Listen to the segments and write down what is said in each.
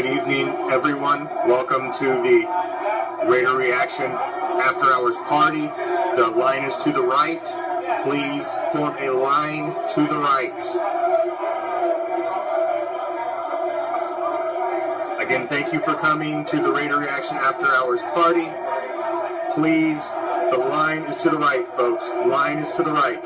Good evening, everyone. Welcome to the RAIDER Reaction After Hours Party. The line is to the right. Please form a line to the right. Again, thank you for coming to the RAIDER Reaction After Hours Party. Please, the line is to the right, folks. Line is to the right.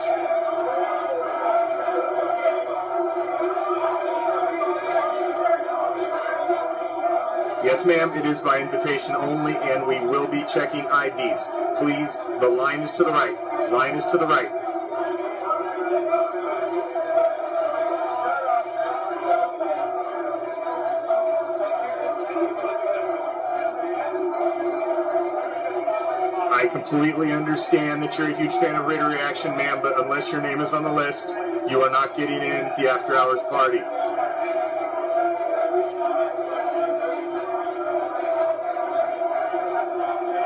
Yes, ma'am, it is by invitation only, and we will be checking IDs. Please, the line is to the right. Line is to the right. I completely understand that you're a huge fan of RAIDER Reaction, ma'am, but unless your name is on the list, you are not getting in the After Hours Party.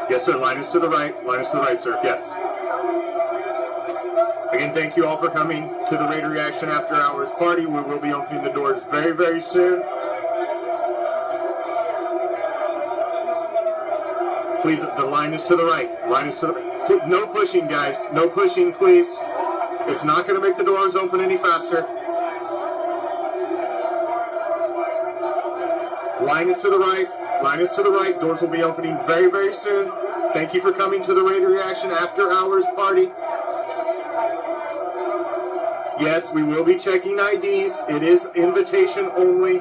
Yes, sir. Line is to the right. Line is to the right, sir. Yes. Again, thank you all for coming to the RAIDER Reaction After Hours Party. We will be opening the doors very, very soon. Please, the line is to the right. Line is to the right. No pushing, guys. No pushing, please. It's not going to make the doors open any faster. Line is to the right. Line is to the right. Doors will be opening very, very soon. Thank you for coming to the RAIDER Reaction After Hours Party. Yes, we will be checking IDs. It is invitation only.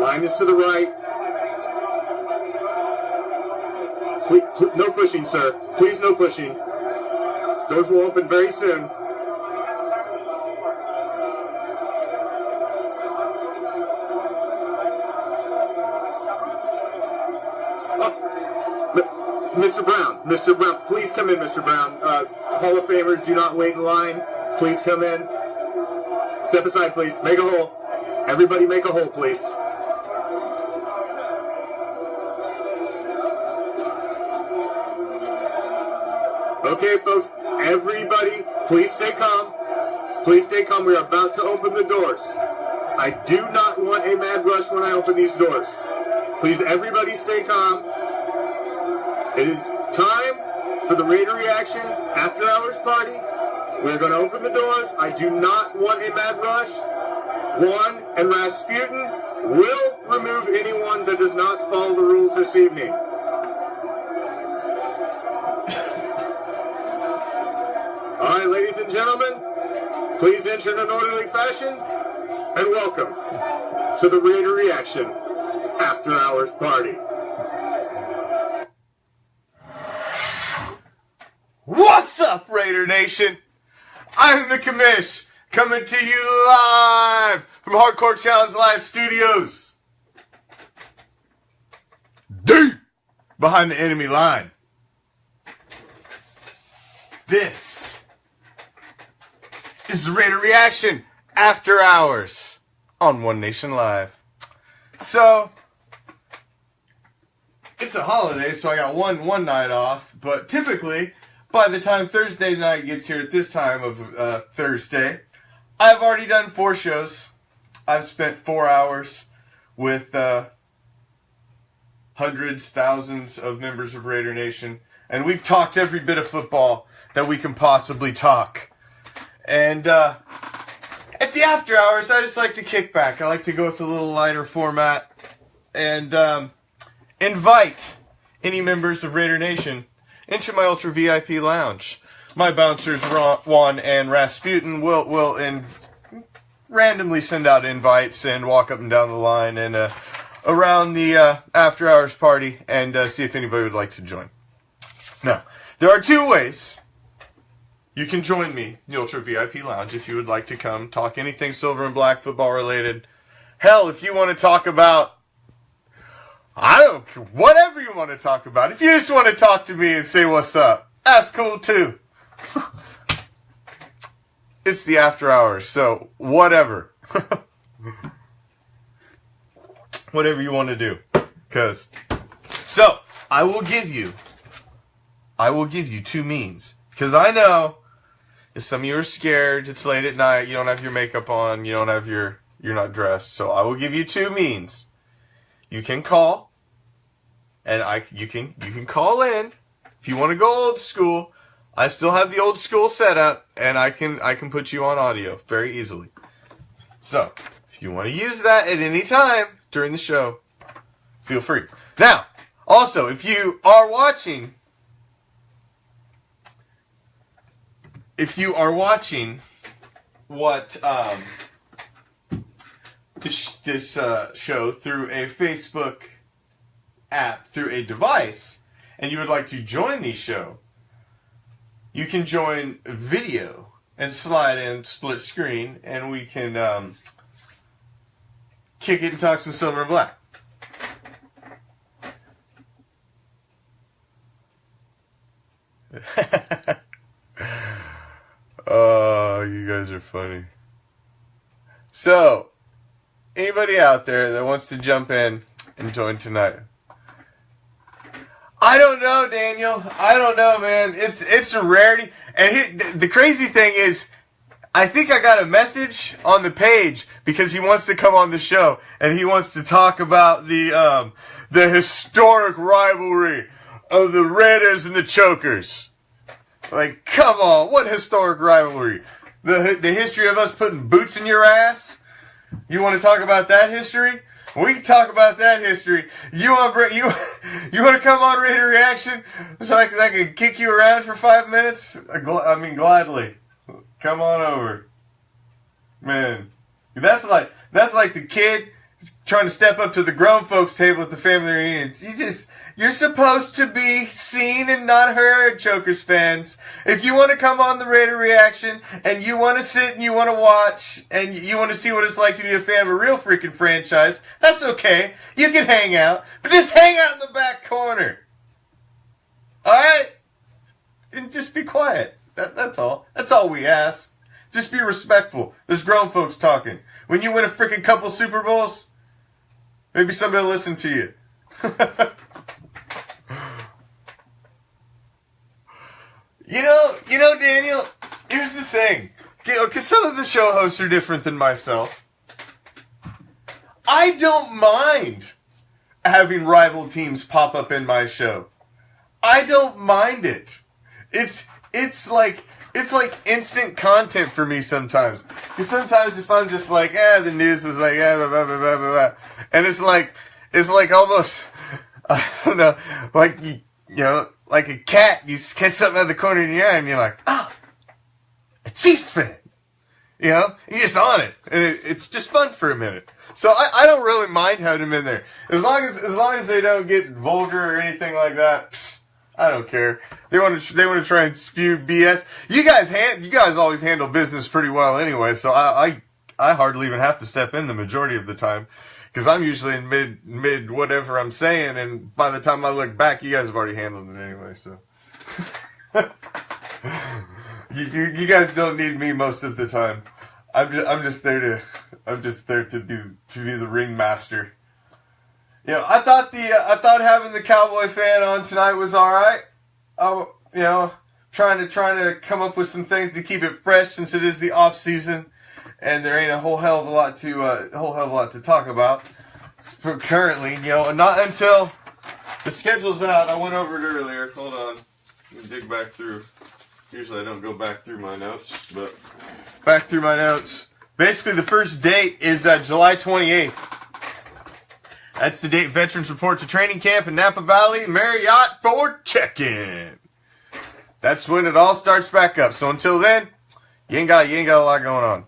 Line is to the right. Please, no pushing, sir. Please, no pushing. Doors will open very soon. Mr. Brown, please come in, Mr. Brown. Hall of Famers, do not wait in line. Please come in. Step aside, please. Make a hole. Everybody make a hole, please. Okay, folks, everybody, please stay calm. Please stay calm. We are about to open the doors. I do not want a mad rush when I open these doors. Please, everybody stay calm. It is time for the RAIDER Reaction After Hours Party. We're going to open the doors. I do not want a mad rush. Juan and Rasputin will remove anyone that does not follow the rules this evening. All right, ladies and gentlemen, please enter in an orderly fashion, and welcome to the RAIDER Reaction After Hours Party. What's up, Raider Nation? I'm the Commish, coming to you live from Hardcore Challenge Live Studios. Deep behind the enemy line. This is the RAIDER Reaction After Hours on One Nation Live. So, it's a holiday, so I got one night off, but typically, by the time Thursday night gets here at this time of Thursday, I've already done 4 shows. I've spent 4 hours with hundreds, thousands of members of Raider Nation, and we've talked every bit of football that we can possibly talk. And at the after hours, I just like to kick back. I like to go with a little lighter format and invite any members of Raider Nation into my Ultra VIP lounge. My bouncers, Juan and Rasputin, will randomly send out invites and walk up and down the line and around the after hours party and see if anybody would like to join. Now, there are 2 ways you can join me in the Ultra VIP lounge if you would like to come talk anything silver and black football related. Hell, if you want to talk about whatever you want to talk about. If you just want to talk to me and say what's up, that's cool too. It's the after hours, so whatever. Whatever you want to do. So, I will give you 2 means Because I know that some of you are scared. It's late at night. You don't have your makeup on. You don't have you're not dressed. So I will give you two means. You can call, and you can call in if you want to go old school. I still have the old school setup, and I can put you on audio very easily. So if you want to use that at any time during the show, feel free. Now, also, if you are watching what this show through a Facebook app, through a device, and you would like to join the show, you can join video and slide in split screen, and we can kick it and talk some silver and black. Oh, you guys are funny. So, anybody out there that wants to jump in and join tonight? I don't know, Daniel. I don't know, man. It's a rarity. And the crazy thing is, I think I got a message on the page because he wants to come on the show and he wants to talk about the historic rivalry of the Raiders and the Chokers. Like, come on, what historic rivalry? The history of us putting boots in your ass? You want to talk about that history? We can talk about that history. You want to come on Raider Reaction so I can kick you around for 5 minutes? I mean, gladly. Come on over, man. That's like the kid trying to step up to the grown folks table at the family reunion. You're supposed to be seen and not heard, Chokers fans. If you want to come on the Raider Reaction and you want to sit and you want to watch and you want to see what it's like to be a fan of a real freaking franchise, that's okay. You can hang out, but just hang out in the back corner. Alright? And just be quiet. That's all. That's all we ask. Just be respectful. There's grown folks talking. When you win a freaking couple Super Bowls, maybe somebody will listen to you. You know, Daniel, here's the thing. Because some of the show hosts are different than myself. I don't mind having rival teams pop up in my show. I don't mind it. It's like instant content for me sometimes. Because sometimes if I'm just like, the news is like, blah, blah, blah, blah, blah. And it's like almost, I don't know, like, you know, like a cat, you catch something out of the corner of your eye and you're like, a Chiefs fan. You know, you're just on it. And it's just fun for a minute. So I don't really mind having them in there. As long as they don't get vulgar or anything like that, I don't care. They want to try and spew BS. You guys always handle business pretty well anyway, so I hardly even have to step in the majority of the time. Because I'm usually in mid whatever I'm saying, and by the time I look back, you guys have already handled it anyway. So you guys don't need me most of the time. I'm just there to be the ringmaster. You know, I thought having the Cowboy fan on tonight was all right. You know, trying to come up with some things to keep it fresh since it is the off season. And there ain't a whole hell of a lot to talk about currently, you know, not until the schedule's out. I went over it earlier. Hold on. Let me dig back through. Usually I don't go back through my notes, but back through my notes. Basically, the first date is July 28th. That's the date veterans report to training camp in Napa Valley Marriott for check-in. That's when it all starts back up. So until then, you ain't got a lot going on.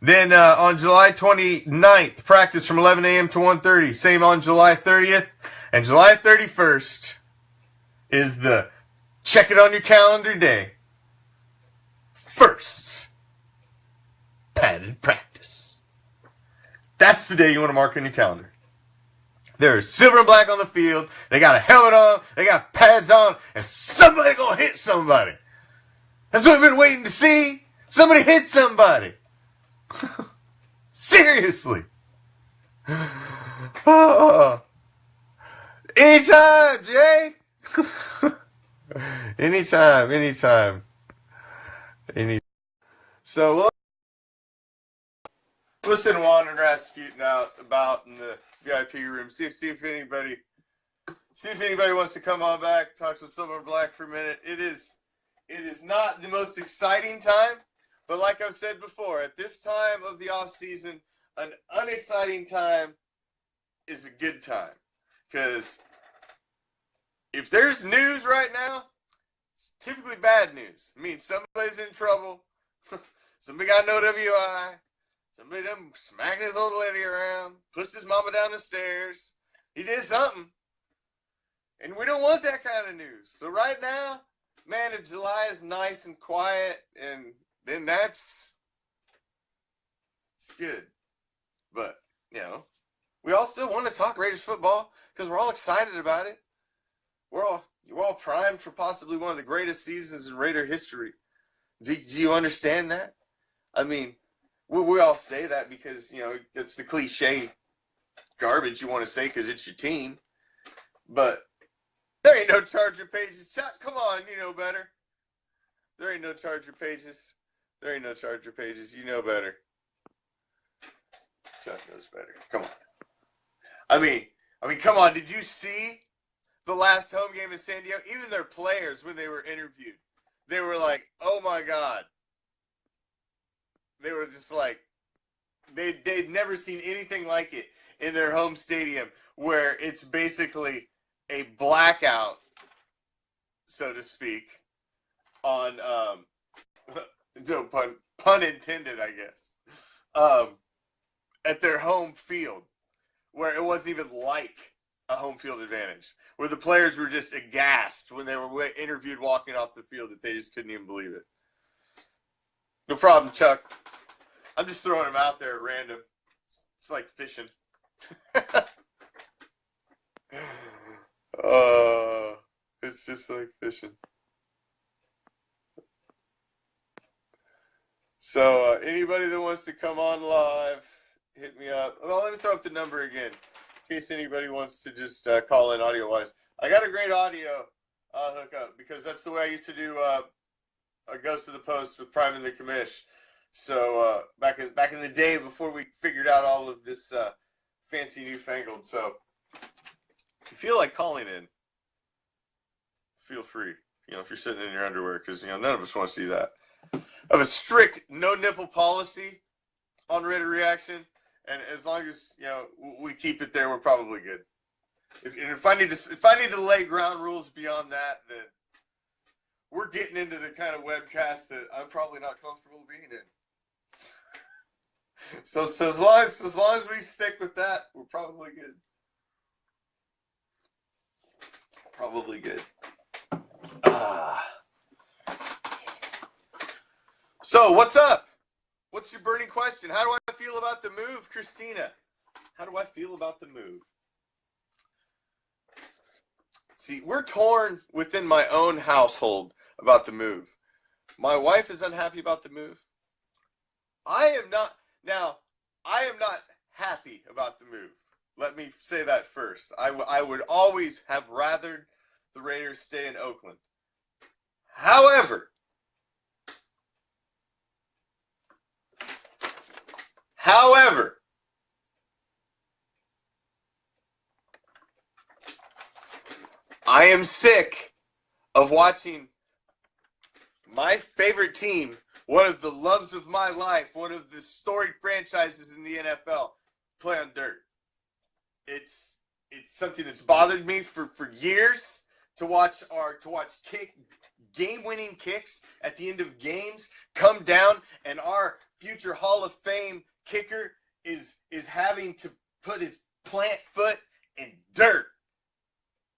Then on July 29th, practice from 11 a.m. to 1:30. Same on July 30th. And July 31st is the check it on your calendar day. First padded practice. That's the day you want to mark on your calendar. There's silver and black on the field. They got a helmet on. They got pads on. And somebody gonna hit somebody. That's what we've been waiting to see. Somebody hit somebody. Seriously. Oh. Anytime, Jay. Anytime. Any. So we'll send Juan and Rasputin out about in the VIP room. See if anybody wants to come on back, talk to Silver and Black for a minute. It is not the most exciting time, but like I've said before, at this time of the off season, an unexciting time is a good time. Because if there's news right now, it's typically bad news. It means somebody's in trouble. Somebody got no WI. Somebody done smacked his old lady around, pushed his mama down the stairs. He did something. And we don't want that kind of news. So right now, man, if July is nice and quiet, and then it's good. But, you know, we all still want to talk Raiders football because we're all excited about it. We're all primed for possibly one of the greatest seasons in Raider history. Do you understand that? I mean, we all say that because, you know, it's the cliche garbage you want to say because it's your team. But there ain't no Charger pages. Chuck, come on, you know better. There ain't no Charger pages. There ain't no Charger pages. You know better. Chuck knows better. Come on. I mean, come on. Did you see the last home game in San Diego? Even their players, when they were interviewed, they were like, oh my God. They were just like, they'd never seen anything like it in their home stadium where it's basically a blackout, so to speak, on, no pun intended, I guess, at their home field, where it wasn't even like a home field advantage, where the players were just aghast when they were interviewed walking off the field that they just couldn't even believe it. No problem, Chuck. I'm just throwing them out there at random. It's like fishing. It's just like fishing. So anybody that wants to come on live, hit me up. Well, let me throw up the number again, in case anybody wants to just call in audio-wise. I got a great audio hookup because that's the way I used to do Ghost of the Post with Prime and the Commish. So back in the day before we figured out all of this fancy newfangled. So if you feel like calling in, feel free. You know, if you're sitting in your underwear, because you know none of us want to see that. I have a strict no nipple policy on Raider Reaction, and as long as you know we keep it there, we're probably good. If I need to lay ground rules beyond that, then we're getting into the kind of webcast that I'm probably not comfortable being in. So as long as we stick with that, we're probably good. Probably good. So what's up? What's your burning question? How do I feel about the move, Christina? How do I feel about the move? See, we're torn within my own household about the move. My wife is unhappy about the move. I am not happy about the move. Let me say that first. I would always have rathered the Raiders stay in Oakland. However, I am sick of watching my favorite team, one of the loves of my life, one of the storied franchises in the NFL, play on dirt. It's something that's bothered me for years to watch game-winning kicks at the end of games come down, and our future Hall of Fame kicker is having to put his plant foot in dirt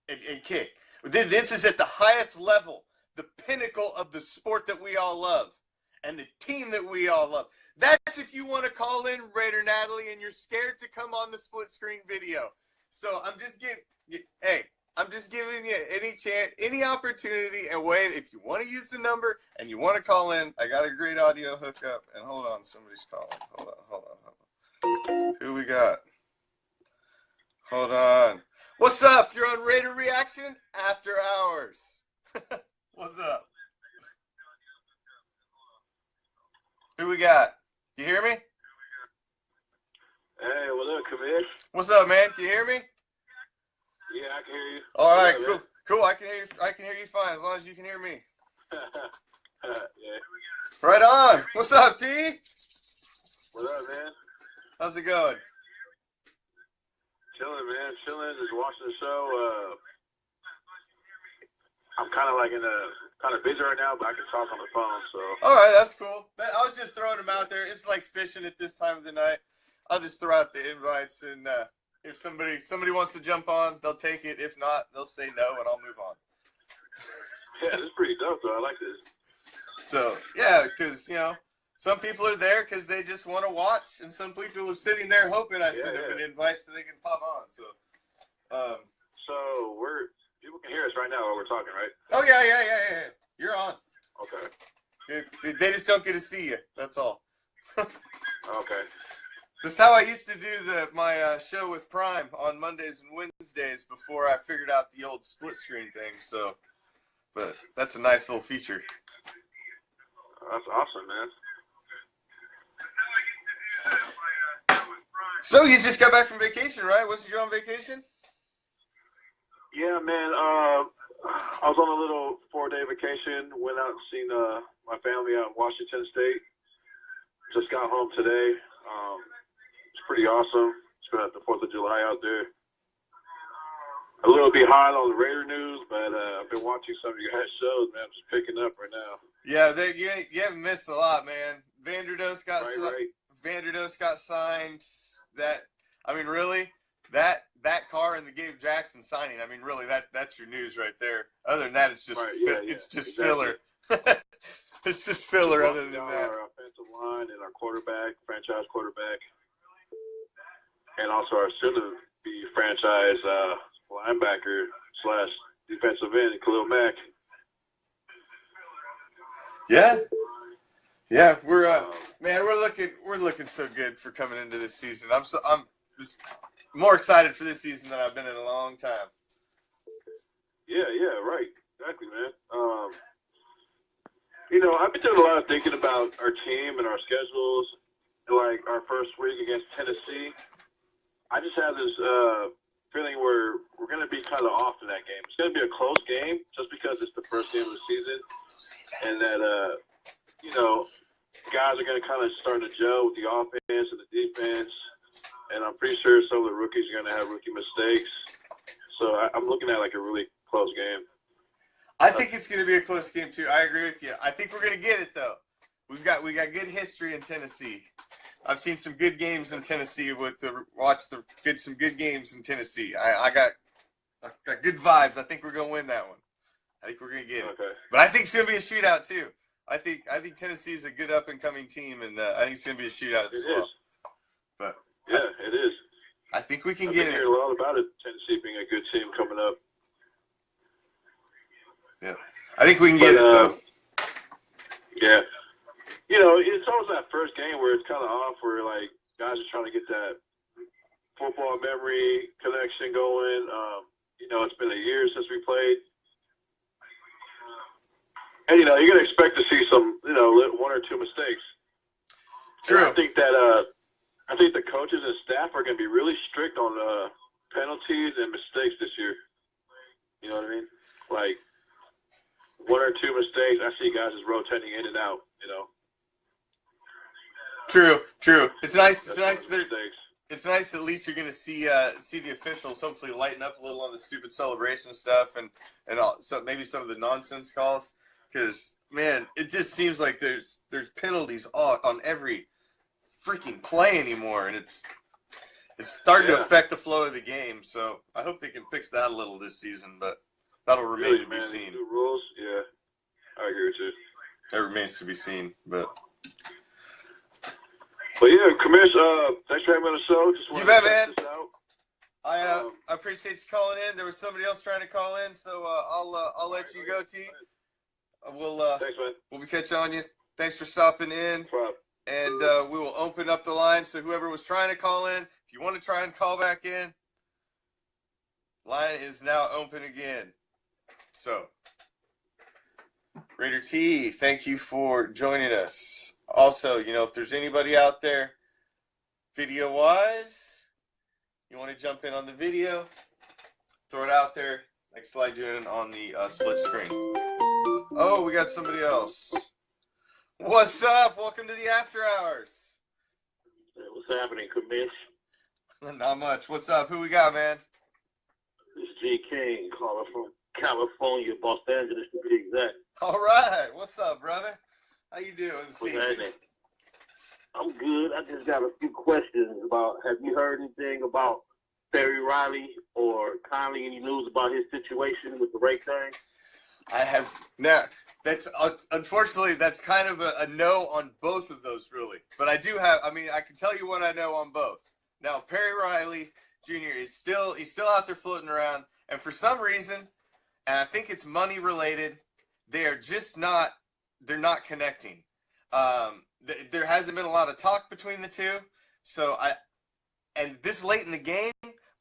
and kick. This is at the highest level, the pinnacle of the sport that we all love and the team that we all love. That's if you want to call in, Raider Natalie, and you're scared to come on the split screen video. So I'm just giving you any chance, any opportunity and way. If you want to use the number and you want to call in, I got a great audio hookup. And hold on, somebody's calling. Hold on. Who we got? Hold on. What's up? You're on Raider Reaction After Hours. What's up? Who we got? You hear me? Hey, what up, Commish? What's up, man? Can you hear me? Yeah, I can hear you. All right, What up, cool. man? Cool. I can hear you. I can hear you fine as long as you can hear me. Yeah. Right on. What's up, T? What up, man? How's it going? Chilling, man. Chilling. Just watching the show. I'm kind of busy right now, but I can talk on the phone. So. All right, that's cool. I was just throwing them out there. It's like fishing at this time of the night. I'll just throw out the invites, and if somebody wants to jump on, they'll take it. If not, they'll say no, and I'll move on. Yeah, this is pretty dope, though. I like this. So yeah, because some people are there because they just want to watch, and some people are sitting there hoping I send them an invite so they can pop on. So, so people can hear us right now while we're talking, right? Oh yeah. You're on. Okay. They just don't get to see you. That's all. Okay. This is how I used to do my show with Prime on Mondays and Wednesdays before I figured out the old split screen thing. So, but that's a nice little feature. That's awesome, man. So you just got back from vacation, right? Wasn't you on vacation? Yeah, man. I was on a little 4-day vacation. Went out and seen my family out in Washington State. Just got home today. It's pretty awesome. Spent the 4th of July out there. A little behind on the Raider news, but I've been watching some of your guys' shows, man. I'm just picking up right now. Yeah, you haven't missed a lot, man. Vanderdost got Right. Vanderdost got signed. Really, that car and the Gabe Jackson signing. Really, that's your news right there. Other than that, it's just it's just filler. It's just filler. Other than that, our offensive line and our quarterback, franchise quarterback, and also our soon-to-be franchise linebacker / defensive end, Khalil Mack. Yeah, we're looking so good for coming into this season. I'm more excited for this season than I've been in a long time. Yeah, right, exactly, man. I've been doing a lot of thinking about our team and our schedules. Like our first week against Tennessee, I just have this feeling we're going to be kind of off in that game. It's going to be a close game just because it's the first game of the season, and that guys are going to kind of start to gel with the offense and the defense, and I'm pretty sure some of the rookies are going to have rookie mistakes. So I'm looking at like a really close game. I think it's going to be a close game too. I agree with you. I think we're going to get it though. We got good history in Tennessee. I've seen some good games in Tennessee some good games in Tennessee. I got good vibes. I think we're going to win that one. I think we're going to get it. Okay. But I think it's going to be a shootout too. I think Tennessee is a good up and coming team, and I think it's going to be a shootout as well. But yeah, it is. I think we can I've get been it. hearing a lot about it. Tennessee being a good team coming up. Yeah, I think we can get it though. Yeah, it's always that first game where it's kind of off, where like guys are trying to get that football memory connection going. It's been a year since we played, and you're gonna expect to see some, one or two mistakes. True. And I think the coaches and staff are gonna be really strict on penalties and mistakes this year. You know what I mean? Like, one or two mistakes, I see guys just rotating in and out, True. It's nice. It's nice. At least you're going to see the officials hopefully lighten up a little on the stupid celebration stuff and maybe some of the nonsense calls. Because man, it just seems like there's penalties on every freaking play anymore, and it's starting to affect the flow of the game. So I hope they can fix that a little this season, but that'll remain to be seen. New rules, yeah, I agree with you. That remains to be seen, but yeah, Commish, thanks for having me on the show. Just you bet, man. This out. I appreciate you calling in. There was somebody else trying to call in, so I'll let you go, T. Thanks, man. We'll be catching on you. Thanks for stopping in. No problem. And we will open up the line. So whoever was trying to call in, if you want to try and call back in, line is now open again. So, Raider T, thank you for joining us. Also, you know, if there's anybody out there, video-wise, you want to jump in on the video, throw it out there, like slide you in on the split screen. Oh, we got somebody else. What's up? Welcome to the After Hours. What's happening, Commish? Not much. What's up? Who we got, man? This is G. King calling from California, Los Angeles to be exact. All right. What's up, brother? How you doing this What's evening? happening? I'm good. I just got a few questions about, have you heard anything about Perry Riley or Conley, any news about his situation with the rape thing? I have now. That's unfortunately that's kind of a no on both of those, really. But I do have. I mean, I can tell you what I know on both. Now, Perry Riley Jr. he's still out there floating around, and for some reason, and I think it's money related, they are just not. They're not connecting. There hasn't been a lot of talk between the two. So and this late in the game,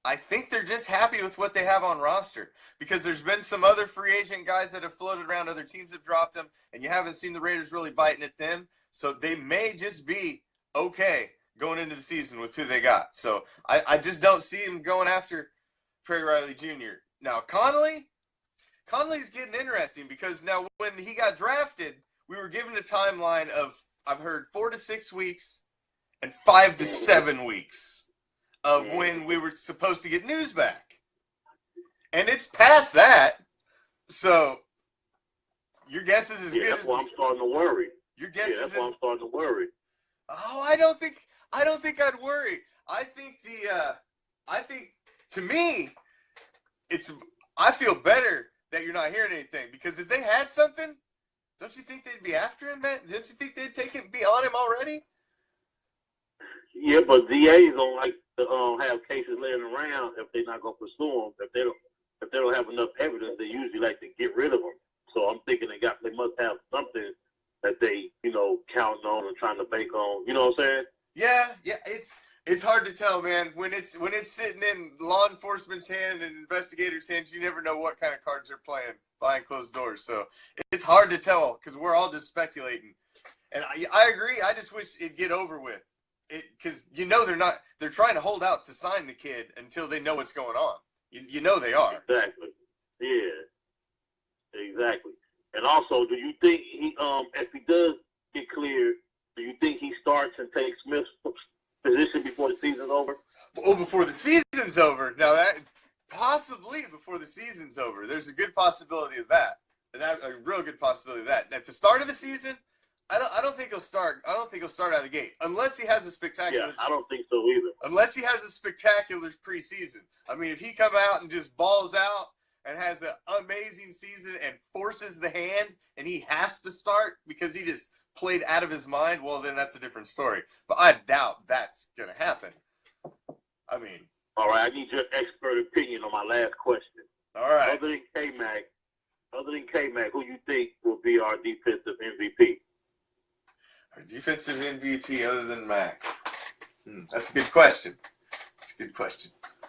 I think they're just happy with what they have on roster, because there's been some other free agent guys that have floated around, other teams have dropped them, and you haven't seen the Raiders really biting at them. So they may just be okay going into the season with who they got. So I just don't see him going after Perry Riley Jr. Now, Conley's getting interesting, because now when he got drafted, we were given a timeline of, I've heard, 4 to 6 weeks and 5 to 7 weeks of when we were supposed to get news back. And it's past that. So your guess is as good as... That's why I'm starting to worry. Your guess is that's why I'm starting to worry. Oh, I don't think I'd worry. I think to me, I feel better that you're not hearing anything, because if they had something, don't you think they'd be after him, man? Don't you think they'd be on him already? Yeah, but DAs don't like to have cases laying around if they're not gonna pursue them. If they don't have enough evidence, they usually like to get rid of them. So I'm thinking they must have something that they, counting on and trying to bank on. You know what I'm saying? Yeah. It's hard to tell, man. When it's sitting in law enforcement's hand and investigators' hands, you never know what kind of cards they're playing behind closed doors. So it's hard to tell, because we're all just speculating. And I agree. I just wish it'd get over with. Because they're trying to hold out to sign the kid until they know what's going on. You know they are. Exactly. Yeah. Exactly. And also, do you think if he does get cleared, do you think he starts and takes Smith's position before the season's over? Oh, before the season's over. Now that possibly before the season's over. There's a good possibility of that. A real good possibility of that. At the start of the season, I don't think he'll start. I don't think he'll start out of the gate unless he has a spectacular. Yeah, I don't think so either. Unless he has a spectacular preseason. I mean, if he come out and just balls out and has an amazing season and forces the hand, and he has to start because he just played out of his mind, well, then that's a different story. But I doubt that's going to happen. I mean. All right, I need your expert opinion on my last question. All right. Other than K-Mac, who you think will be our defensive MVP? Our defensive MVP other than Mac? That's a good question.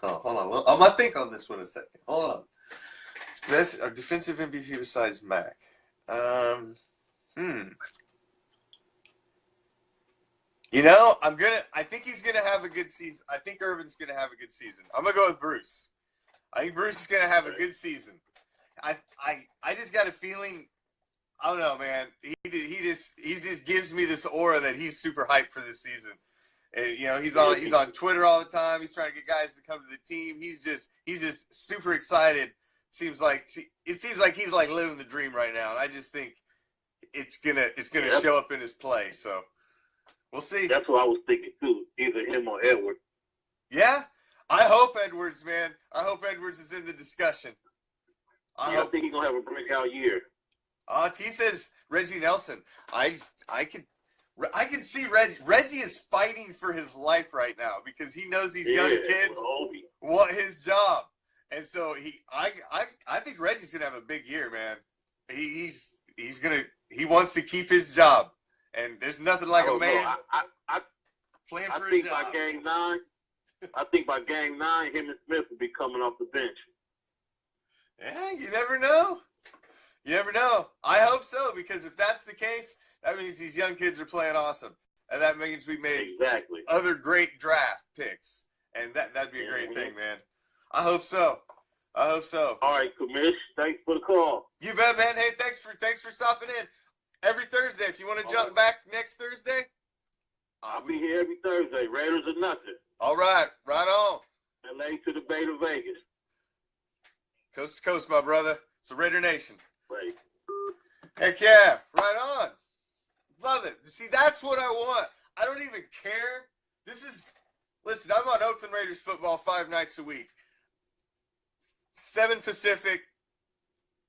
Oh, hold on. I'm going to think on this one a second. Hold on. Best our defensive MVP besides Mac. I think he's gonna have a good season. I think Irvin's gonna have a good season. I'm gonna go with Bruce. I think Bruce is gonna have a good season. I just got a feeling. I don't know, man. He just gives me this aura that he's super hyped for this season. And, he's on Twitter all the time. He's trying to get guys to come to the team. He's just super excited. It seems like he's like living the dream right now, and I just think it's gonna show up in his play. So we'll see. That's what I was thinking too. Either him or Edwards. Yeah, I hope Edwards, man. I hope Edwards is in the discussion. I think he's gonna have a breakout year. T says Reggie Nelson. I can see Reggie is fighting for his life right now because he knows these young kids want his job. And so I think Reggie's gonna have a big year, man. He wants to keep his job, and there's nothing like a man playing for his job. I think by game 9, him and Smith will be coming off the bench. Yeah, you never know. I hope so, because if that's the case, That means these young kids are playing awesome. And that means we made Exactly. other great draft picks. And that'd be a great thing, man. I hope so. I hope so. All right, Commish. Thanks for the call. You bet, man. Hey, thanks for stopping in. Every Thursday, if you want to jump back next Thursday. I'll be here every Thursday. Raiders or nothing. All right. Right on. LA to the Bay to Vegas. Coast to coast, my brother. It's a Raider Nation. Right. Heck yeah. Right on. Love it. See, that's what I want. I don't even care. Listen, I'm on Oakland Raiders football 5 nights a week. 7 Pacific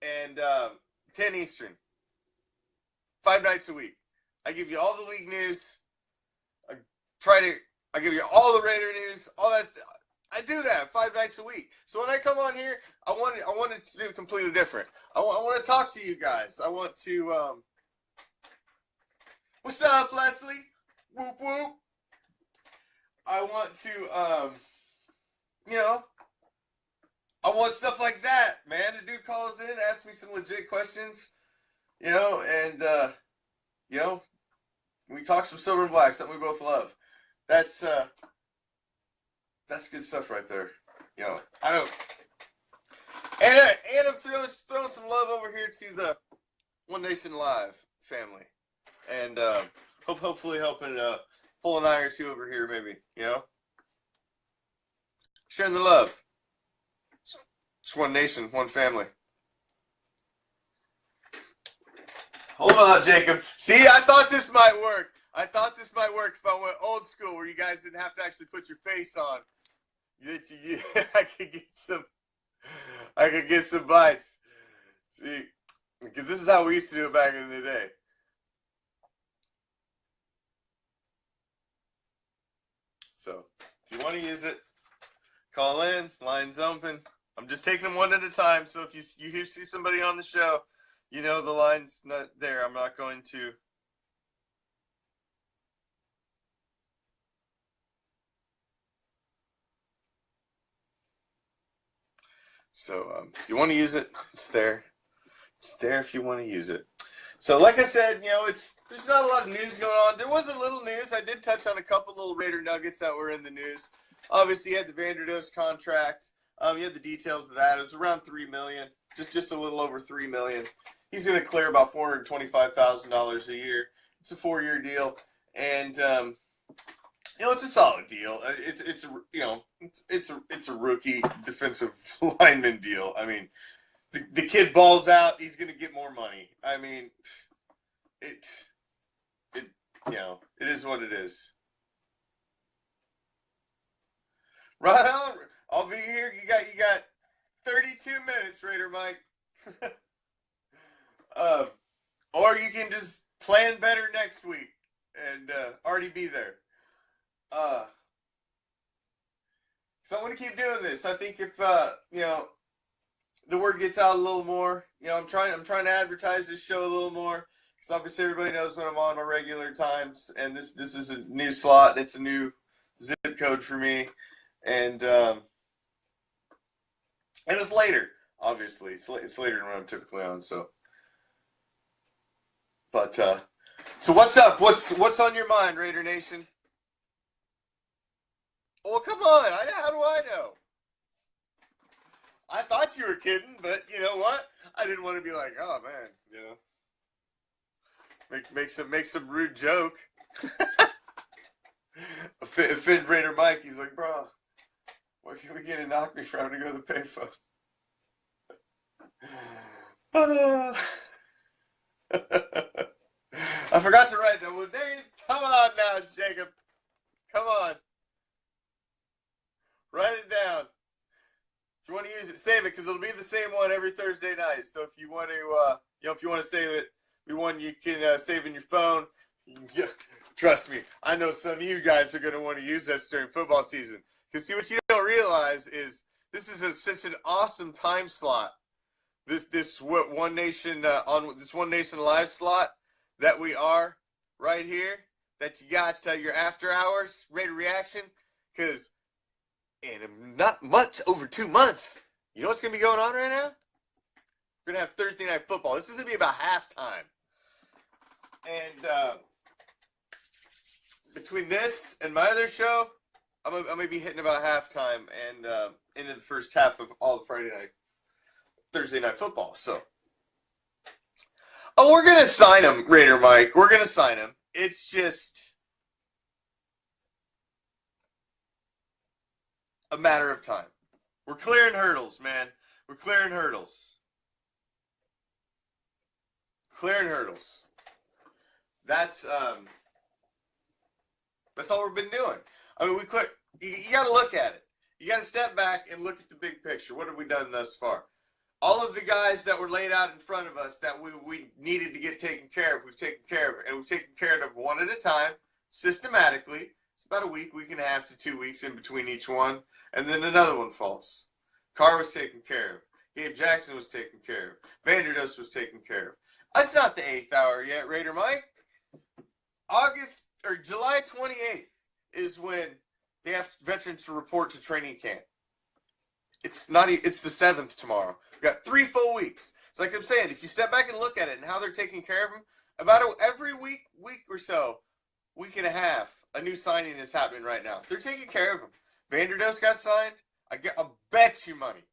and 10 Eastern. 5 nights a week. I give you all the league news. I give you all the Raider news, all that stuff. I do that 5 nights a week. So when I come on here, I want it to do completely different. I want to talk to you guys. I want to, what's up, Leslie? Whoop, whoop. I want to, I want stuff like that, man. The dude calls in, asks me some legit questions, and, we talk some silver and black, something we both love. That's good stuff right there. I don't. And I'm throwing some love over here to the One Nation Live family, and hopefully helping pull an eye or two over here, maybe. Sharing the love. It's one nation, one family. Hold on, Jacob. See, I thought this might work. I thought this might work if I went old school, where you guys didn't have to actually put your face on. I could get some bites. See, because this is how we used to do it back in the day. So, if you want to use it, call in. Line's open. I'm just taking them one at a time. So if you see somebody on the show, the line's not there. I'm not going to. So if you want to use it, it's there. It's there if you want to use it. So like I said, there's not a lot of news going on. There was a little news. I did touch on a couple little Raider nuggets that were in the news. Obviously, you had the Vanderdoes contract. You had the details of that. It was around $3 million, just a little over $3 million. He's going to clear about $425,000 a year. It's a 4-year deal, and it's a solid deal. It's a rookie defensive lineman deal. I mean, the kid balls out, he's going to get more money. I mean, it is what it is. Right on. I'll be here. You got 32 minutes, Raider Mike. Or you can just plan better next week and already be there. So I'm going to keep doing this. I think if the word gets out a little more, I'm trying to advertise this show a little more, because obviously everybody knows when I'm on my regular times, and this is a new slot, and it's a new zip code for me, and it's later. Obviously, it's later than when I'm typically on. So, but so what's up? What's on your mind, Raider Nation? Well, come on. How do I know? I thought you were kidding, but you know what? I didn't want to be like, oh man, make some rude joke. Offend Raider Mike. He's like, bro, what can we get to knock me for having to go to the payphone? I forgot to write that. Well, Dave, come on now, Jacob. Come on. Write it down. If you want to use it, save it, because it'll be the same one every Thursday night. So if you want to, save it, you can save in your phone. Yeah, trust me, I know some of you guys are going to want to use this during football season. Because see, what you don't realize is this is such an awesome time slot. This One Nation on this One Nation live slot that we are right here. That you got your after hours Raider reaction, because in not much over 2 months, you know what's gonna be going on right now? We're gonna have Thursday night football. This is gonna be about halftime. And between this and my other show, I'm going to be hitting about halftime and into the first half of all the Thursday night football. So, we're going to sign him, Raider Mike. We're going to sign him. It's just a matter of time. We're clearing hurdles, man. We're clearing hurdles. Clearing hurdles. That's all we've been doing. I mean, you got to look at it. You got to step back and look at the big picture. What have we done thus far? All of the guys that were laid out in front of us that we needed to get taken care of, we've taken care of. And we've taken care of them one at a time, systematically. It's about a week and a half to 2 weeks in between each one. And then another one falls. Carr was taken care of. Gabe Jackson was taken care of. Vanderdost was taken care of. That's not the 8th hour yet, Raider Mike. July 28th is when they have veterans to report to training camp. It's the 7th tomorrow. We've got 3 full weeks. It's like I'm saying, if you step back and look at it and how they're taking care of them, about every week or so, week and a half, a new signing is happening right now. They're taking care of them. Vanderdost got signed. I'll bet you money.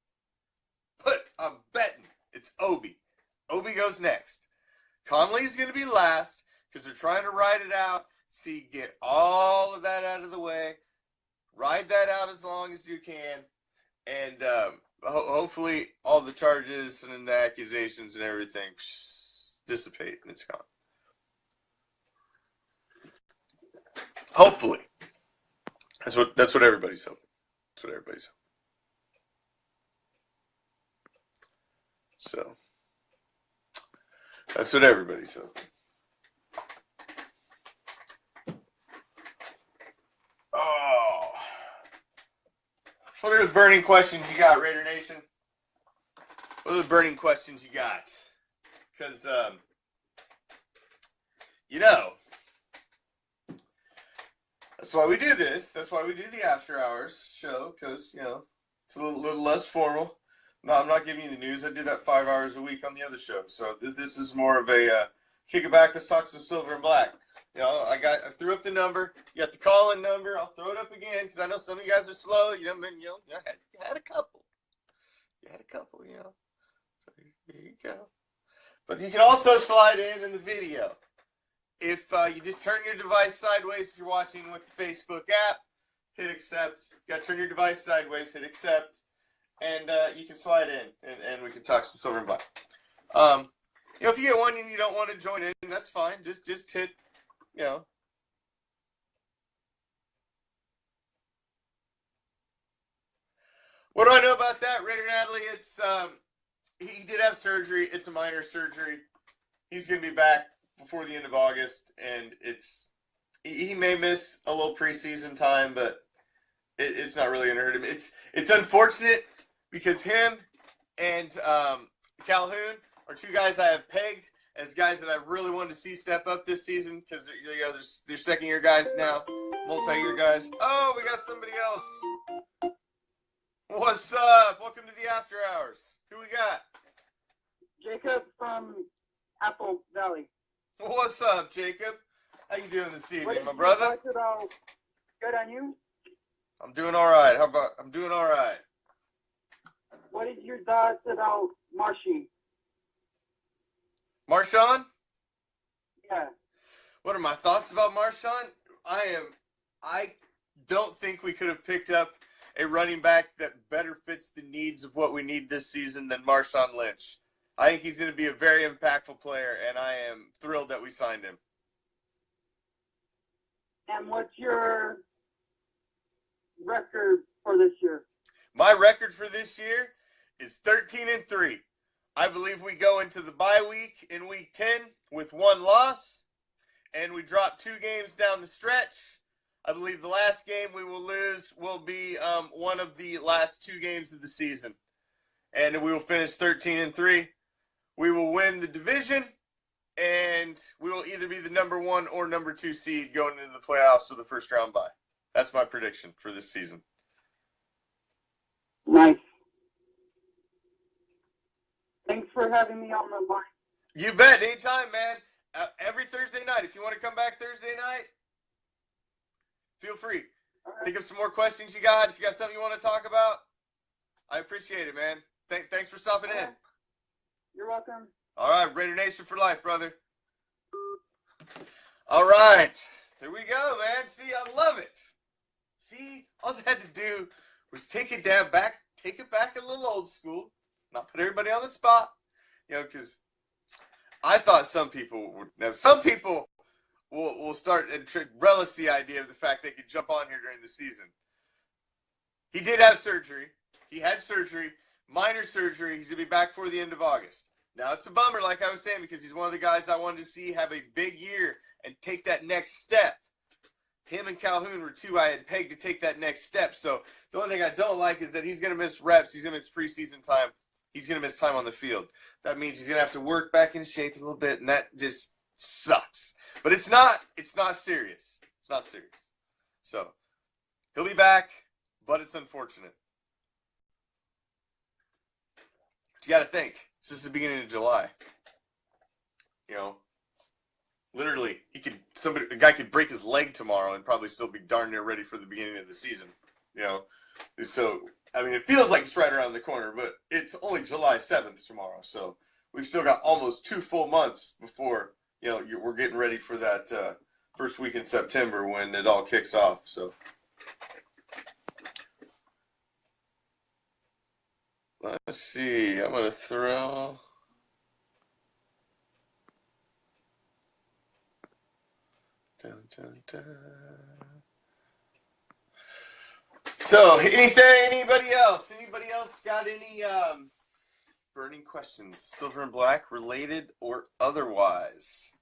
I'm betting it's Obi. Obi goes next. Conley's going to be last because they're trying to ride it out. See, get all of that out of the way. Ride that out as long as you can. And hopefully all the charges and the accusations and everything dissipate and it's gone. Hopefully. That's what everybody's hoping. That's what everybody's hoping. So that's what everybody's hoping. Oh. What are the burning questions you got, Raider Nation? What are the burning questions you got? Because, that's why we do this. That's why we do the After Hours show, because, it's a little less formal. No, I'm not giving you the news. I do that 5 hours a week on the other show. So this is more of a kick it back, let's talk some silver and black. I threw up the number. You got the call-in number. I'll throw it up again because I know some of you guys are slow. You had a couple. So here you go. But you can also slide in the video. If you just turn your device sideways, if you're watching with the Facebook app, hit accept. You got to turn your device sideways, hit accept, and you can slide in, and we can talk some silver and black. If you get one and you don't want to join in, that's fine. Just hit. What do I know about that, Raider Natalie? It's he did have surgery. It's a minor surgery. He's going to be back before the end of August, and he may miss a little preseason time, but it's not really going to hurt him. It's unfortunate because him and Calhoun are two guys I have pegged as guys that I really wanted to see step up this season because they're second-year guys now, multi-year guys. Oh, we got somebody else. What's up? Welcome to the After Hours. Who we got? Jacob from Apple Valley. What's up, Jacob? How you doing this evening, my brother? Good on you? I'm doing all right. I'm doing all right. What is your thoughts about Marshy? Marshawn? Yeah. What are my thoughts about Marshawn? I don't think we could have picked up a running back that better fits the needs of what we need this season than Marshawn Lynch. I think he's going to be a very impactful player, and I am thrilled that we signed him. And what's your record for this year? My record for this year is 13-3. I believe we go into the bye week in week 10 with 1 loss, and we drop 2 games down the stretch. I believe the last game we will lose will be one of the last 2 games of the season, and we will finish 13-3. We will win the division, and we will either be the number 1 or number 2 seed going into the playoffs with the first round bye. That's my prediction for this season. Nice. Thanks for having me on the line. You bet. Anytime, man. every Thursday night. If you want to come back Thursday night, feel free. Think of some more questions you got. If you got something you want to talk about, I appreciate it, man. Thanks for stopping in. You're welcome. All right, Raider Nation for life, brother. All right, there we go, man. See, I love it. See, all I had to do was take it back a little old school, not put everybody on the spot, because I thought some people will start and relish the idea of the fact they could jump on here during the season. He did have surgery. He had surgery, minor surgery. He's going to be back for the end of August. Now, it's a bummer, like I was saying, because he's one of the guys I wanted to see have a big year and take that next step. Him and Calhoun were two I had pegged to take that next step. So the only thing I don't like is that he's going to miss reps. He's going to miss preseason time. He's going to miss time on the field. That means he's going to have to work back in shape a little bit, and that just sucks. But it's not serious. It's not serious. So he'll be back, but it's unfortunate. But you got to think. This is the beginning of July. Literally, a guy could break his leg tomorrow and probably still be darn near ready for the beginning of the season. So I mean, it feels like it's right around the corner, but it's only July 7th tomorrow. So we've still got almost 2 full months before we're getting ready for that first week in September when it all kicks off. So let's see. I'm gonna throw. Dun, dun, dun. So, anybody else? Anybody else got any burning questions, silver and black, related or otherwise?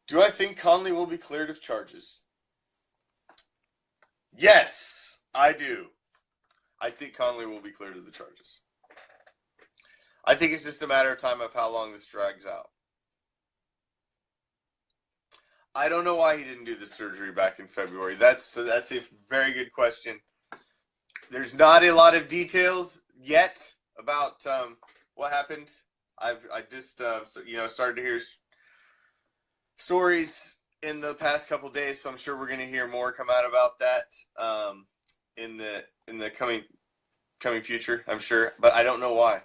Do I think Conley will be cleared of charges? Yes, I do. I think Conley will be cleared of the charges. I think it's just a matter of time of how long this drags out. I don't know why he didn't do the surgery back in February. That's a very good question. There's not a lot of details yet about what happened. I just started to hear stories in the past couple of days, so I'm sure we're going to hear more come out about that in the coming future. I'm sure, but I don't know why.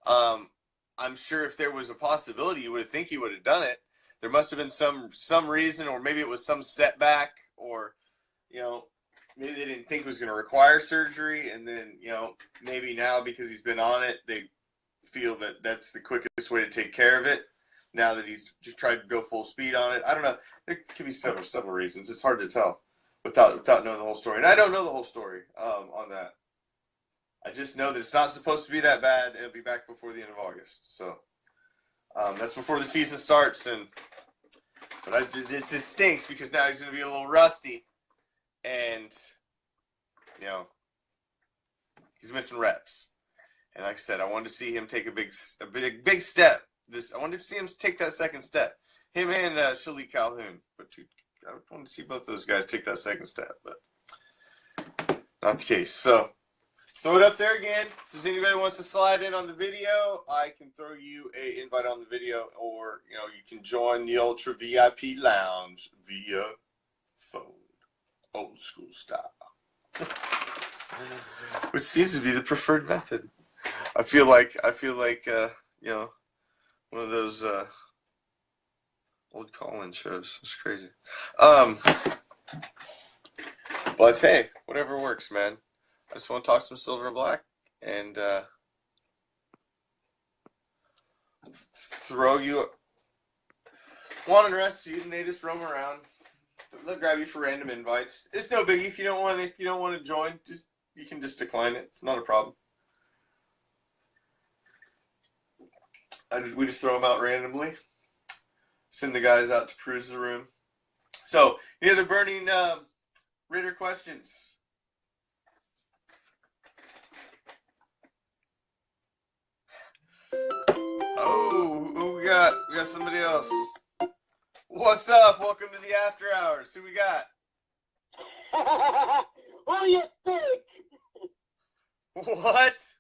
I'm sure if there was a possibility, you would think he would have done it. There must have been some reason, or maybe it was some setback, or maybe they didn't think it was going to require surgery, and then maybe now because he's been on it, they feel that that's the quickest way to take care of it. Now that he's just tried to go full speed on it, I don't know. There could be several reasons. It's hard to tell without knowing the whole story, and I don't know the whole story on that. I just know that it's not supposed to be that bad, and it'll be back before the end of August. So that's before the season starts, but this just stinks because now he's going to be a little rusty, and he's missing reps. And like I said, I wanted to see him take a big step. I wanted to see him take that second step. Him and Shalik Calhoun, but I wanted to see both those guys take that second step, but not the case. So. Throw it up there again. If there's anybody who wants to slide in on the video, I can throw you an invite on the video, or you can join the Ultra VIP Lounge via phone, old school style, which seems to be the preferred method. I feel like one of those old call-in shows. It's crazy. But hey, whatever works, man. I just want to talk some silver and black and throw you one and rest you, and they just roam around. They'll grab you for random invites. It's no biggie if you don't want to join. You can just decline it. It's not a problem. We just throw them out randomly. Send the guys out to peruse the room. So any other burning Raider questions? Oh, we got somebody else. What's up? Welcome to the after hours. Who we got? Well, do you think? What?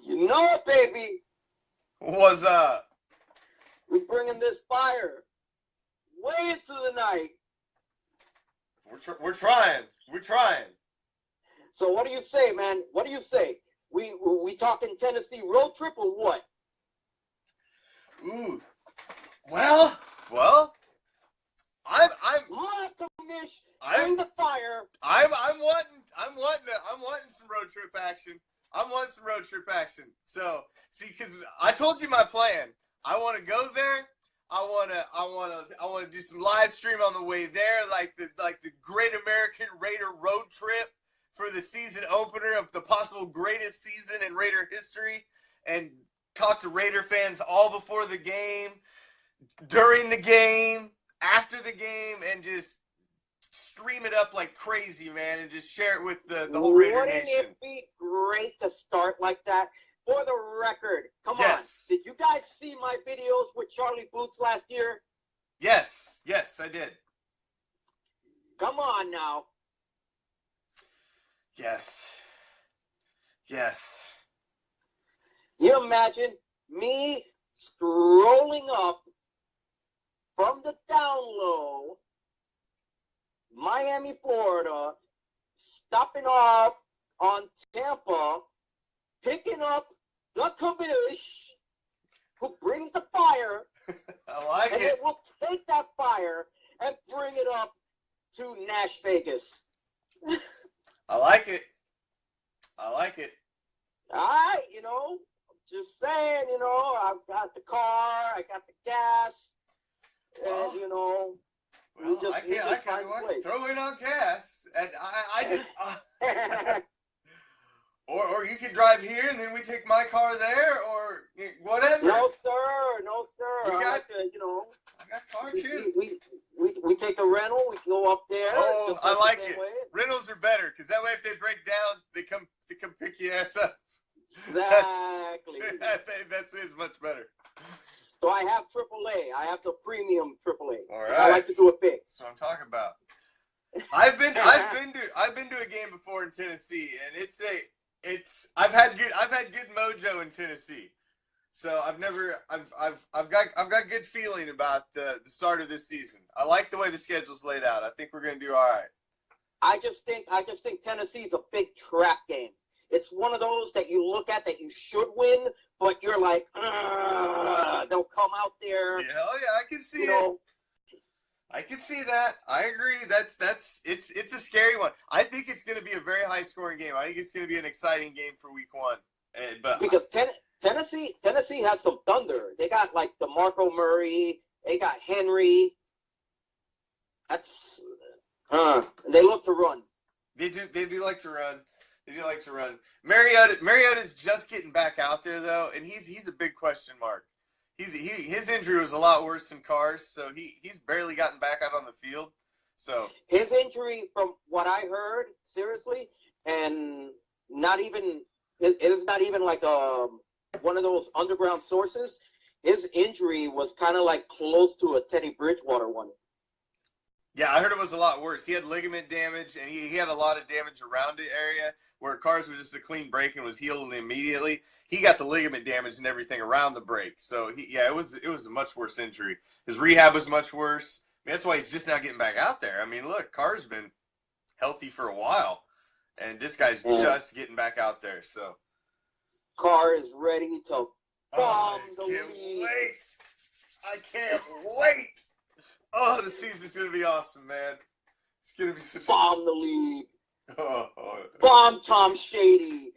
You know it, baby. What's up? We're bringing this fire way into the night. We're trying. We're trying. So what do you say, man? What do you say? We talking Tennessee road trip or what? Ooh. Well. I'm Commish, bring the fire. I'm wanting some road trip action. I'm wanting some road trip action. So, see, because I told you my plan. I want to go there. I want to do some live stream on the way there, like the Great American Raider road trip for the season opener of the possible greatest season in Raider history, and talk to Raider fans all before the game, during the game, after the game, and just stream it up like crazy, man, and just share it with the whole Raider Nation. Wouldn't it be great to start like that? For the record, come on. Did you guys see my videos with Charlie Boots last year? Yes, I did. Come on now. Yes. You imagine me strolling up from the down low, Miami, Florida, stopping off on Tampa, picking up the Commish, who brings the fire. I like and it. And we'll take that fire and bring it up to Nash Vegas. I like it. All right, just saying, I've got the car, I got the gas, and, we just I can throw in on gas, and I did. Or you can drive here, and then we take my car there, or whatever. No, sir. I got car too. We take a rental. We go up there. Oh, I like it. Rentals are better, because that way, if they break down, they come pick your ass up. Exactly. That's much better. So I have AAA. I have the premium AAA. All right. I like to do it big. That's what I'm talking about. I've been to a game before in Tennessee, and I've had good mojo in Tennessee. So I've got good feeling about the start of this season. I like the way the schedule's laid out. I think we're gonna do all right. I just think Tennessee's a big trap game. It's one of those that you look at that you should win, but you're like, they'll come out there. Yeah, I can see it. I can see that. I agree. It's a scary one. I think it's going to be a very high scoring game. I think it's going to be an exciting game for week one. Because Tennessee has some thunder. They got like DeMarco Murray. They got Henry. They look to run. They do like to run. Mariota's just getting back out there though, and he's a big question mark. His injury was a lot worse than Carr's, so he's barely gotten back out on the field. So his injury, from what I heard, seriously, and it is not even like one of those underground sources. His injury was kind of like close to a Teddy Bridgewater one. Yeah, I heard it was a lot worse. He had ligament damage, and he had a lot of damage around the area, where Carr's was just a clean break and was healed immediately. He got the ligament damage and everything around the break. So it was a much worse injury. His rehab was much worse. I mean, that's why he's just now getting back out there. I mean, look, Carr's been healthy for a while, and this guy's just getting back out there. So Carr is ready to bomb the league. I can't wait. Oh, the season's gonna be awesome, man. It's gonna be such bomb the league. Oh. Bomb Tom Shady.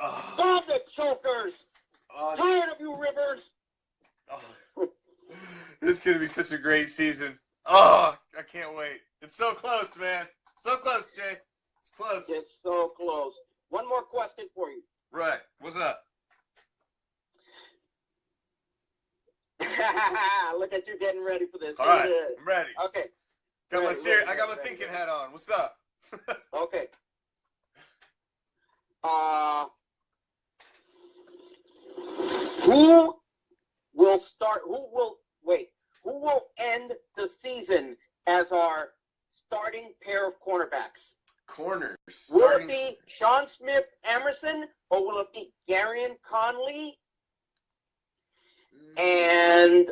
Oh. Bomb the chokers. Tired of you, Rivers. Oh. This is gonna be such a great season. Oh, I can't wait. It's so close, man. So close, Jay. It's close. It's so close. One more question for you. Right. What's up? Look at you getting ready for this. All right, I'm ready. Okay. I got my thinking hat on. What's up? Okay. Who will end the season as our starting pair of cornerbacks? Corners. Will it be Sean Smith Emerson, or will it be Garion Conley? And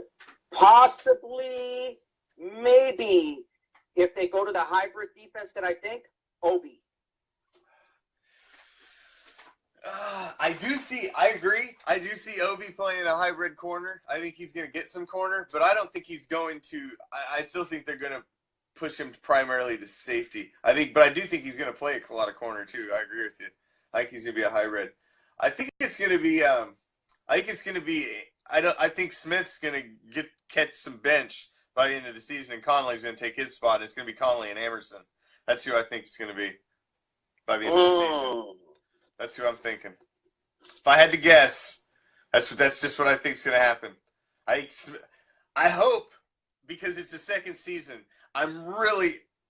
possibly, maybe, if they go to the hybrid defense that I think, Obi. I agree. I do see Obi playing a hybrid corner. I think he's going to get some corner, but I don't think he's going to. I still think they're going to push him primarily to safety. But I do think he's going to play a lot of corner too. I agree with you. I think he's going to be a hybrid. I think it's going to be. I think Smith's going to catch some bench by the end of the season, and Conley's going to take his spot. It's going to be Conley and Emerson. That's who I think it's going to be by the end of the season. That's who I'm thinking. If I had to guess, that's just what I think is going to happen. I hope, because it's the second season, I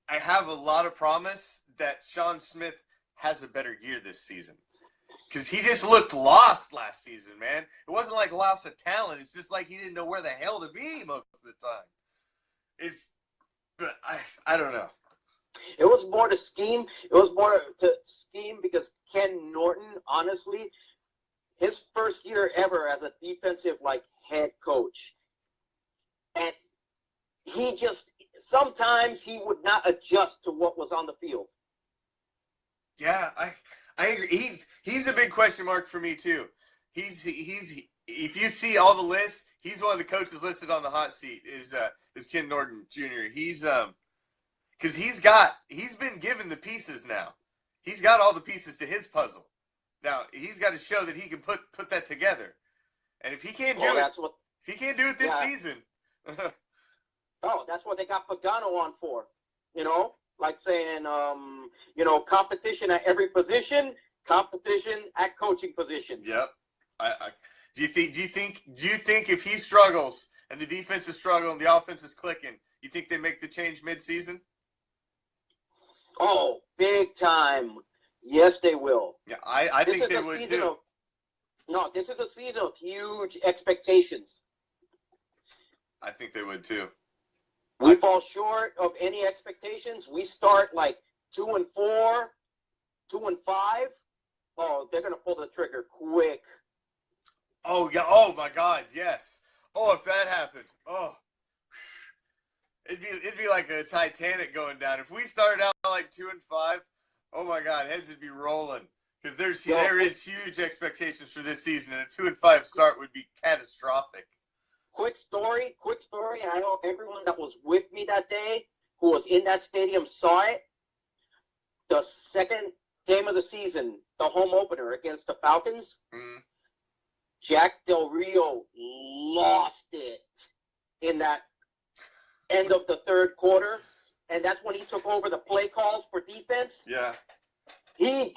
have a lot of promise that Sean Smith has a better year this season. Because he just looked lost last season, man. It wasn't like loss of talent. It's just like he didn't know where the hell to be most of the time. But I don't know. It was more to scheme. It was more to scheme because Ken Norton, honestly, his first year ever as a defensive head coach, and he just sometimes he would not adjust to what was on the field. Yeah, I agree. He's a big question mark for me too. He's if you see all the lists, he's one of the coaches listed on the hot seat. Is Ken Norton Jr. He's because he's been given the pieces now. He's got all the pieces to his puzzle. Now he's got to show that he can put that together. And if he can't do it this season. That's what they got Pagano on for. Like saying, competition at every position, competition at coaching positions. Yep. Do you think if he struggles and the defense is struggling, and the offense is clicking, you think they make the change mid-season? Oh, big time. Yes, they will. Yeah, I think they would too. This is a season of huge expectations. I think they would too. We fall short of any expectations. We start 2-4, 2-5. Oh, they're gonna pull the trigger quick. Oh yeah. Oh my God. Yes. Oh, if that happened. Oh. It'd be like a Titanic going down. If we started out 2-5, oh my God, heads would be rolling because there is huge expectations for this season, and a 2-5 start would be catastrophic. Quick story. I know everyone that was with me that day who was in that stadium saw it. The second game of the season, the home opener against the Falcons, Jack Del Rio lost it in that end of the third quarter, and that's when he took over the play calls for defense. Yeah. You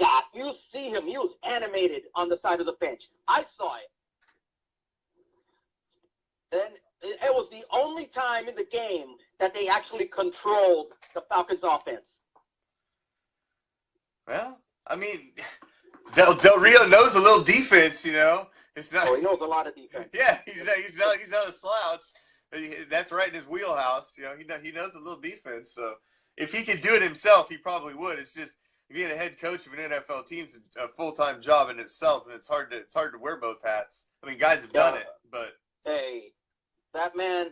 see him, he was animated on the side of the bench. I saw it. And it was the only time in the game that they actually controlled the Falcons' offense. Well, I mean, Del Rio knows a little defense, It's not. Oh, he knows a lot of defense. Yeah, he's not a slouch. That's right in his wheelhouse. He knows a little defense. So if he could do it himself, he probably would. It's just being a head coach of an NFL team's a full-time job in itself, and it's hard to wear both hats. I mean, guys have done it, but hey, that man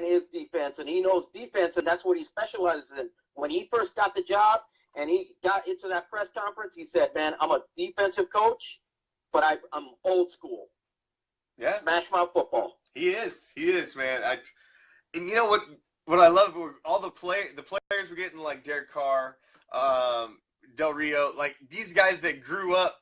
is defense, and he knows defense, and that's what he specializes in. When he first got the job and he got into that press conference, he said, "Man, I'm a defensive coach, but I'm old school. Yeah, smash my football." He is, man. And you know what I love? All the players we're getting, like Derek Carr, Del Rio, like these guys that grew up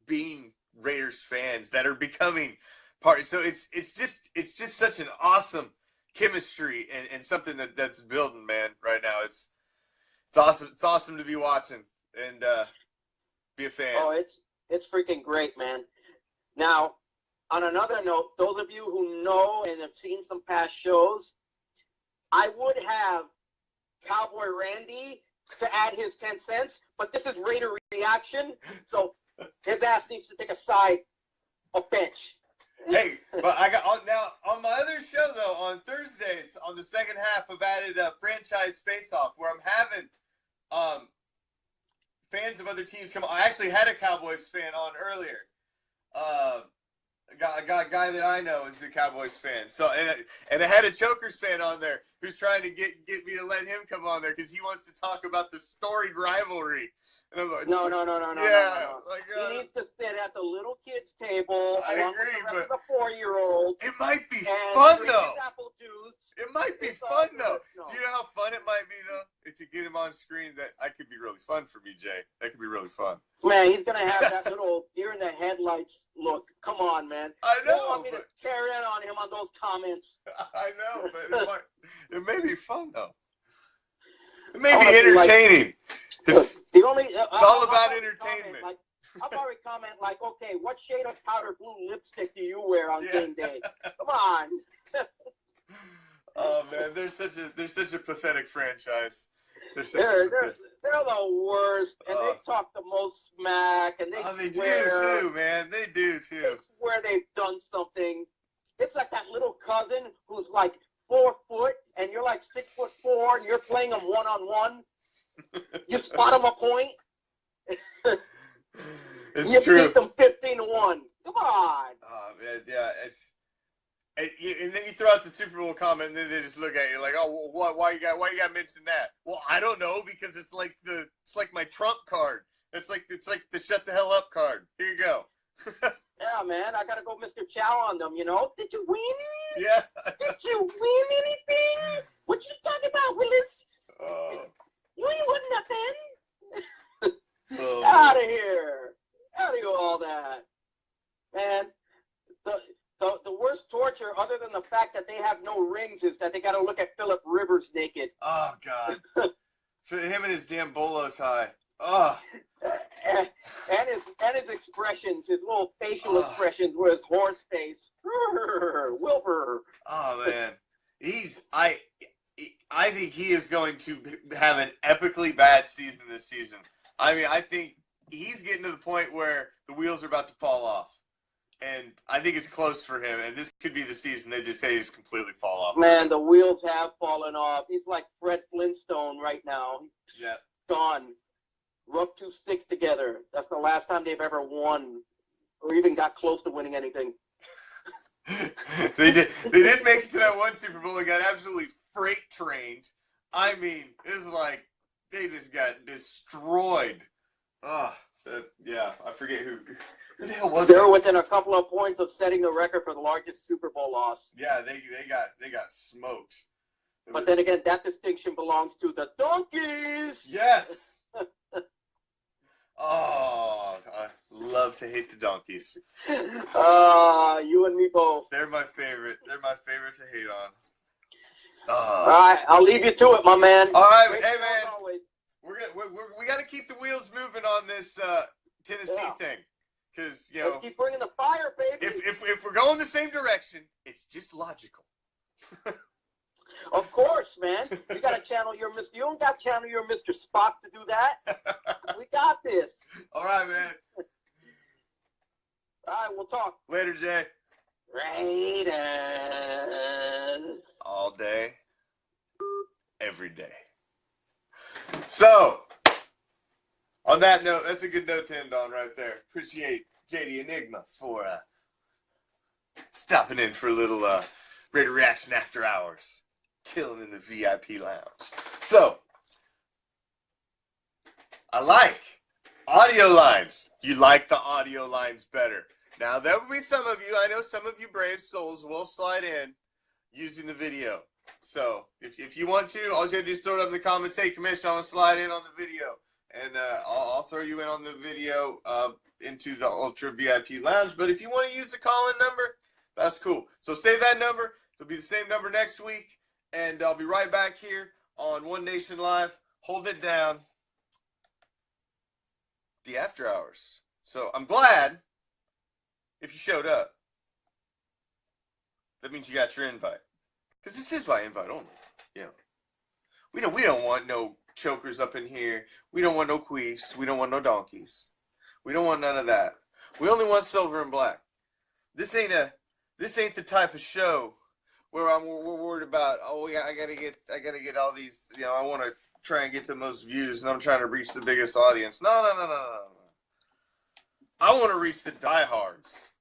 being Raiders fans that are becoming part. So it's just such an awesome chemistry and something that's building, man. Right now, it's awesome. It's awesome to be watching and be a fan. Oh, it's freaking great, man. Now, on another note, those of you who know and have seen some past shows, I would have Cowboy Randy to add his 10 cents, but this is Raider reaction, so his ass needs to take a side of bench. Hey, but I got now on my other show though on Thursdays on the second half I've added a franchise face-off where I'm having fans of other teams come on. I actually had a Cowboys fan on earlier. A guy that I know is a Cowboys fan. So and I had a Chokers fan on there who's trying to get me to let him come on there because he wants to talk about the storied rivalry. And I'm like, no. Yeah, like, He needs to sit at the little kids' table I along agree, with the rest but of the 4-year-olds. it might be and fun drink though. his apple juice. It might be It's all fun good. though. No. Do you know how fun it might be though? If to get him on screen, that could be really fun for me, Jay. That could be really fun. Man, he's gonna have that little deer in the headlights look. Come on, man. I You don't know, want me but to tear in on him on those comments. I know, but it may be fun though. It may be Honestly, entertaining. It's The only all about entertainment. I'll probably comment like, okay, what shade of powder blue lipstick do you wear on Yeah. game day? Come on. Oh man, they're such a pathetic franchise. They're They're the worst, and Oh. they talk the most smack, and they swear. do too, man. They do They too. swear they've done something. It's like that little cousin who's like 4 foot, and you're like 6'4", and you're playing them 1-on-1. You spot them a point. It's You true. beat them 15-1. Come on. Oh man, yeah, and then you throw out the Super Bowl comment, and then they just look at you like, oh, well, why you got to mention that? Well, I don't know because it's like my trump card. It's like the shut the hell up card. Here you go. Yeah, man, I gotta go Mr. Chow on them, you know? Did you win? Yeah. Did you win anything? What you talking about, Willis? Oh, You ain't won nothing. oh, Out of here. Out of you, all that. Man, the worst torture, other than the fact that they have no rings, is that they gotta look at Phillip Rivers naked. oh God. For him and his damn bolo tie. Oh. And his expressions, his little facial Ugh. expressions with his horse face. Wilbur. Oh man. I think he is going to have an epically bad season this season. I mean, I think he's getting to the point where the wheels are about to fall off. And I think it's close for him. And this could be the season they just say he's completely fall off. Man, the wheels have fallen off. He's like Fred Flintstone right now. Yeah. Gone. Rub 2 sticks together. That's the last time they've ever won or even got close to winning anything. They did make it to that one Super Bowl and got absolutely freight trained. I mean, it's like they just got destroyed. Oh, yeah, I forget who the hell was They're it? within a couple of points of setting the record for the largest Super Bowl loss. Yeah, they got smoked. But then again, that distinction belongs to the Donkeys. Yes. Oh, I love to hate the Donkeys. You and me both. They're my favorite. They're my favorite to hate on. All right, I'll leave you to it, my man. All right, Great hey show as man, always. we got to keep the wheels moving on this Tennessee thing, because you know Let's keep bringing the fire, baby. if we're going the same direction, it's just logical. Of course, man. You got to channel your Mr. You don't got to channel your Mr. Spock to do that. We got this. All right, man. All right, we'll talk. Later, Jay. Raiders. All day, every day. So, on that note, that's a good note to end on right there. Appreciate JD Enigma for stopping in for a little Raider reaction after hours. Chilling in the VIP lounge. So, I like audio lines. You like the audio lines better. Now, there will be some of you, I know some of you brave souls will slide in using the video. So, if you want to, all you gotta do is throw it up in the comments. Hey, Commish, I want to slide in on the video. And I'll throw you in on the video into the Ultra VIP lounge. But if you want to use the call-in number, that's cool. So, save that number. It'll be the same number next week. And I'll be right back here on One Nation Live, holding it down, the after hours. So I'm glad if you showed up. That means you got your invite, because this is by invite only. You know, we don't want no chokers up in here. We don't want no queefs. We don't want no donkeys. We don't want none of that. We only want silver and black. This ain't the type of show where we're worried about, oh, yeah, I gotta get all these, you know, I want to try and get the most views, and I'm trying to reach the biggest audience. No. I want to reach the diehards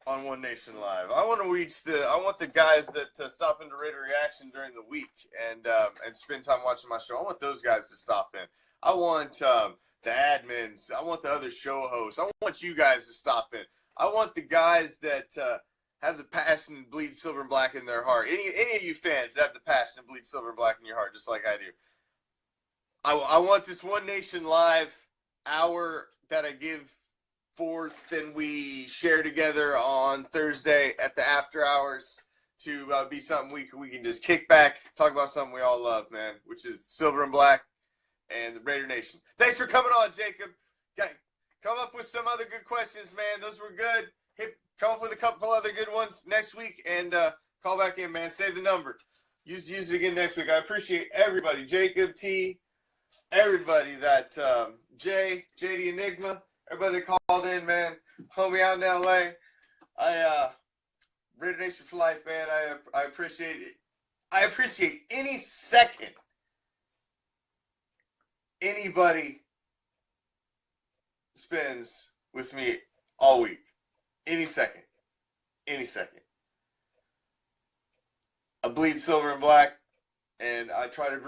on One Nation Live. I want the guys that stop into Raider Reaction during the week and spend time watching my show. I want those guys to stop in. I want the admins. I want the other show hosts. I want you guys to stop in. I want the guys that have the passion and bleed silver and black in their heart. Any of you fans that have the passion and bleed silver and black in your heart, just like I do. I want this One Nation Live hour that I give forth and we share together on Thursday at the after hours to be something we can just kick back, talk about something we all love, man, which is silver and black and the Raider Nation. Thanks for coming on, Jacob. Come up with some other good questions, man. Those were good. Come up with a couple other good ones next week and call back in, man. Save the number. Use it again next week. I appreciate everybody. Jacob, T, everybody that Jay, JD Enigma, everybody that called in, man. Homie out in LA. Raider Nation for life, man. I appreciate it. I appreciate any second anybody spends with me all week. Any second. I bleed silver and black, and I try to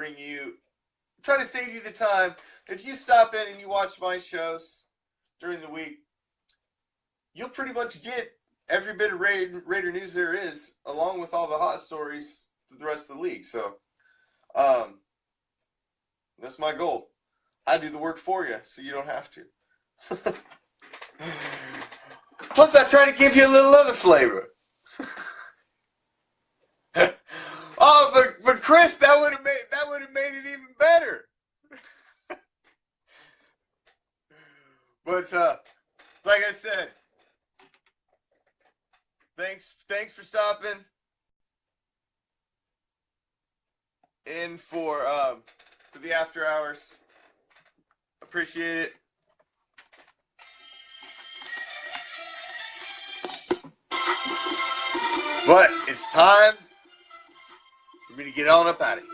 save you the time. If you stop in and you watch my shows during the week, you'll pretty much get every bit of Raider news there is, along with all the hot stories for the rest of the league. So, that's my goal. I do the work for you, so you don't have to. Plus, I try to give you a little other flavor. Oh, but Chris, that would have made it even better. But like I said, thanks for stopping in for the after hours. Appreciate it. But it's time for me to get on up out of here.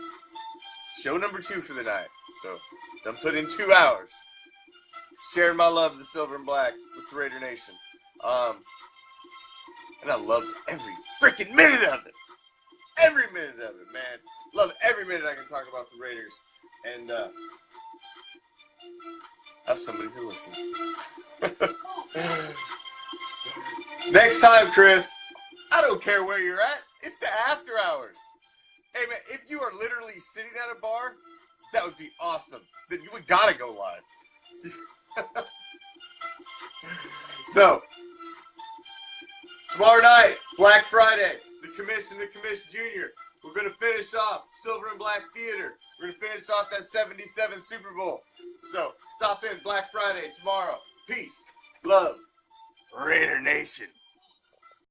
Show number 2 for the night. So, done put in 2 hours. Sharing my love of the silver and black with the Raider Nation. And I love every freaking minute of it. Every minute of it, man. Love every minute I can talk about the Raiders. And have somebody to listen. Next time, Chris, I don't care where you're at. It's the after hours. Hey, man, if you are literally sitting at a bar, that would be awesome. Then we gotta go live. So, tomorrow night, Black Friday, the Commish and the Commish Jr. We're going to finish off Silver and Black Theater. We're going to finish off that 77 Super Bowl. So, stop in Black Friday tomorrow. Peace, love, Raider Nation.